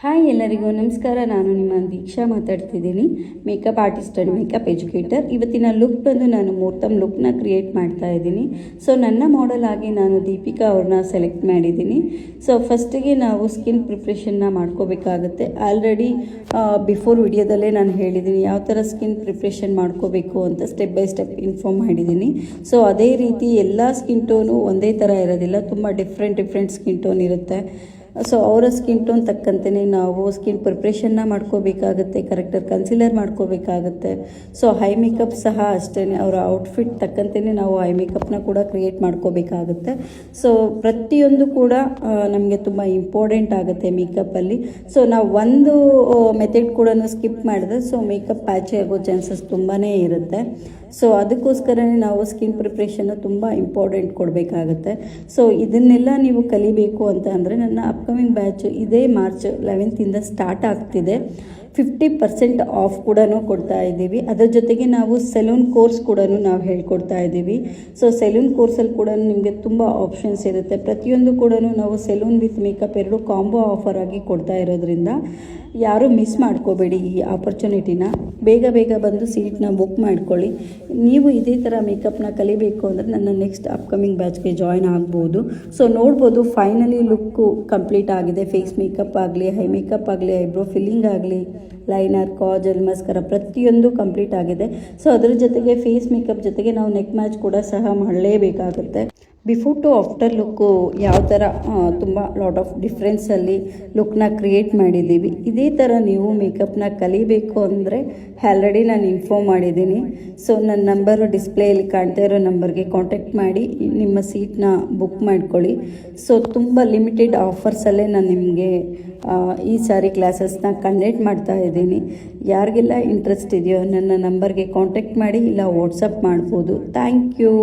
Hi ಎಲ್ಲರಿಗೂ ನಮಸ್ಕಾರ. ನಾನು ನಿಮ್ಮ ದೀಕ್ಷಾ ಮಾತಾಡ್ತಿದ್ದೀನಿ, makeup artist and makeup educator. ಇವತ್ತಿನ ಲುಕ್ ಬಂದು ನಾನು ಮುಹೂರ್ತಮ್ ಲುಕ್ನ ಕ್ರಿಯೇಟ್ ಮಾಡ್ತಾ ಇದ್ದೀನಿ. ಸೊ ನನ್ನ ಮಾಡೆಲ್ ಆಗಿ ನಾನು ದೀಪಿಕಾ ಅವ್ರನ್ನ ಸೆಲೆಕ್ಟ್ ಮಾಡಿದ್ದೀನಿ. ಸೊ ಫಸ್ಟಿಗೆ ನಾವು ಸ್ಕಿನ್ ಪ್ರಿಪ್ರೇಷನ್ನ ಮಾಡ್ಕೋಬೇಕಾಗುತ್ತೆ. ಆಲ್ರೆಡಿ ಬಿಫೋರ್ ವಿಡಿಯೋದಲ್ಲೇ ನಾನು ಹೇಳಿದ್ದೀನಿ ಯಾವ ಥರ ಸ್ಕಿನ್ ಪ್ರಿಪ್ರೇಷನ್ ಮಾಡ್ಕೋಬೇಕು ಅಂತ ಸ್ಟೆಪ್ ಬೈ ಸ್ಟೆಪ್ ಇನ್ಫಾರ್ಮ್ ಮಾಡಿದ್ದೀನಿ. ಸೊ ಅದೇ ರೀತಿ ಎಲ್ಲ ಸ್ಕಿನ್ ಟೋನು ಒಂದೇ ಥರ ಇರೋದಿಲ್ಲ, ತುಂಬ ಡಿಫ್ರೆಂಟ್ ಸ್ಕಿನ್ ಟೋನ್ ಇರುತ್ತೆ. ಸೊ ಅವರ ಸ್ಕಿನ್ ಟೋನ್ ತಕ್ಕಂತೆಯೇ ನಾವು ಸ್ಕಿನ್ ಪ್ರಿಪ್ರೇಷನ್ನ ಮಾಡ್ಕೋಬೇಕಾಗುತ್ತೆ, ಕರೆಕ್ಟಾಗಿ ಕನ್ಸಿಲರ್ ಮಾಡ್ಕೋಬೇಕಾಗುತ್ತೆ. ಸೊ ಹೈ ಮೇಕಪ್ ಸಹ ಅಷ್ಟೇ, ಅವರ ಔಟ್ಫಿಟ್ ತಕ್ಕಂತೆಯೇ ನಾವು ಹೈ ಮೇಕಪ್ನ ಕೂಡ ಕ್ರಿಯೇಟ್ ಮಾಡ್ಕೋಬೇಕಾಗುತ್ತೆ. ಸೊ ಪ್ರತಿಯೊಂದು ಕೂಡ ನಮಗೆ ತುಂಬ ಇಂಪಾರ್ಟೆಂಟ್ ಆಗುತ್ತೆ ಮೇಕಪ್ಪಲ್ಲಿ. ಸೊ ನಾವು ಒಂದು ಮೆಥಡ್ ಕೂಡ ಸ್ಕಿಪ್ ಮಾಡಿದ್ರೆ ಸೊ ಮೇಕಪ್ ಪ್ಯಾಚ್ ಆಗೋ ಚಾನ್ಸಸ್ ತುಂಬಾ ಇರುತ್ತೆ. ಸೊ ಅದಕ್ಕೋಸ್ಕರನೇ ನಾವು ಸ್ಕಿನ್ ಪ್ರಿಪ್ರೇಷನ್ನು ತುಂಬ ಇಂಪಾರ್ಟೆಂಟ್ ಕೊಡಬೇಕಾಗುತ್ತೆ. ಸೊ ಇದನ್ನೆಲ್ಲ ನೀವು ಕಲಿಬೇಕು ಅಂತ ಅಂದರೆ ನನ್ನ ಅಪ್ಕಮಿಂಗ್ ಬ್ಯಾಚು ಇದೇ ಮಾರ್ಚ್ 11th ಸ್ಟಾರ್ಟ್ ಆಗ್ತಿದೆ. 50% ಆಫ್ ಕೂಡ ಕೊಡ್ತಾ ಇದ್ದೀವಿ. ಅದರ ಜೊತೆಗೆ ನಾವು ಸೆಲೂನ್ ಕೋರ್ಸ್ ಕೂಡ ನಾವು ಹೇಳ್ಕೊಡ್ತಾ ಇದ್ದೀವಿ. ಸೊ ಸೆಲೂನ್ ಕೋರ್ಸಲ್ಲಿ ಕೂಡ ನಿಮಗೆ ತುಂಬ ಆಪ್ಷನ್ಸ್ ಇರುತ್ತೆ. ಪ್ರತಿಯೊಂದು ಕೂಡ ನಾವು ಸೆಲೂನ್ ವಿತ್ ಮೇಕಪ್ ಎರಡು ಕಾಂಬೋ ಆಫರ್ ಆಗಿ ಕೊಡ್ತಾ ಇರೋದ್ರಿಂದ ಯಾರೂ ಮಿಸ್ ಮಾಡ್ಕೋಬೇಡಿ ಈ ಆಪರ್ಚುನಿಟಿನ. ಬೇಗ ಬಂದು ಸೀಟ್ನ ಬುಕ್ ಮಾಡ್ಕೊಳ್ಳಿ. ನೀವು ಇದೇ ಥರ ಮೇಕಪ್ನ ಕಲಿಬೇಕು ಅಂದರೆ ನನ್ನ ನೆಕ್ಸ್ಟ್ ಅಪ್ಕಮಿಂಗ್ ಬ್ಯಾಚ್ಗೆ ಜಾಯ್ನ್ ಆಗ್ಬೋದು. ಸೊ ನೋಡ್ಬೋದು ಫೈನಲಿ ಲುಕ್ಕು ಕಂಪ್ಲೀಟ್ ಆಗಿದೆ. ಫೇಸ್ ಮೇಕಪ್ ಆಗಲಿ, ಹೈ ಮೇಕಪ್ ಆಗಲಿ, ಐಬ್ರೋ ಫಿಲ್ಲಿಂಗ್ ಆಗಲಿ, ಲೈನರ್, ಕಾಜಲ್, ಮಸ್ಕರ ಪ್ರತಿಯೊಂದು ಕಂಪ್ಲೀಟ್ ಆಗಿದೆ. ಸೊ ಅದರ ಜೊತೆಗೆ ಫೇಸ್ ಮೇಕಪ್ ಜೊತೆಗೆ ನಾವು ನೆಕ್ ಮ್ಯಾಚ್ ಕೂಡ ಸಹ ಮಾಡಲೇಬೇಕಾಗುತ್ತೆ. ಬಿಫೋರ್ ಟು ಆಫ್ಟರ್ ಲುಕ್ಕು ಯಾವ ಥರ ತುಂಬ ಲಾಟ್ ಆಫ್ ಡಿಫ್ರೆನ್ಸಲ್ಲಿ ಲುಕ್ನ ಕ್ರಿಯೇಟ್ ಮಾಡಿದ್ದೀವಿ. ಇದೇ ಥರ ನೀವು ಮೇಕಪ್ನ ಕಲಿಬೇಕು ಅಂದರೆ ಆಲ್ರೆಡಿ ನಾನು ಇನ್ಫಾರ್ಮ್ ಮಾಡಿದ್ದೀನಿ. ಸೊ ನನ್ನ ನಂಬರು ಡಿಸ್ಪ್ಲೇಯಲ್ಲಿ ಕಾಣ್ತಾ ಇರೋ ನಂಬರ್ಗೆ ಕಾಂಟ್ಯಾಕ್ಟ್ ಮಾಡಿ ನಿಮ್ಮ ಸೀಟ್ನ ಬುಕ್ ಮಾಡ್ಕೊಳ್ಳಿ. ಸೊ ತುಂಬ ಲಿಮಿಟೆಡ್ ಆಫರ್ಸಲ್ಲೇ ನಾನು ನಿಮಗೆ ಈ ಸಾರಿ ಕ್ಲಾಸಸ್ನ ಕಂಡಕ್ಟ್ ಮಾಡ್ತಾ ಇದ್ದೀನಿ. ಯಾರಿಗೆಲ್ಲ ಇಂಟ್ರೆಸ್ಟ್ ಇದೆಯೋ ನನ್ನ ನಂಬರ್ಗೆ ಕಾಂಟ್ಯಾಕ್ಟ್ ಮಾಡಿ, ಇಲ್ಲ ವಾಟ್ಸಪ್ ಮಾಡ್ಬೋದು. Thank you.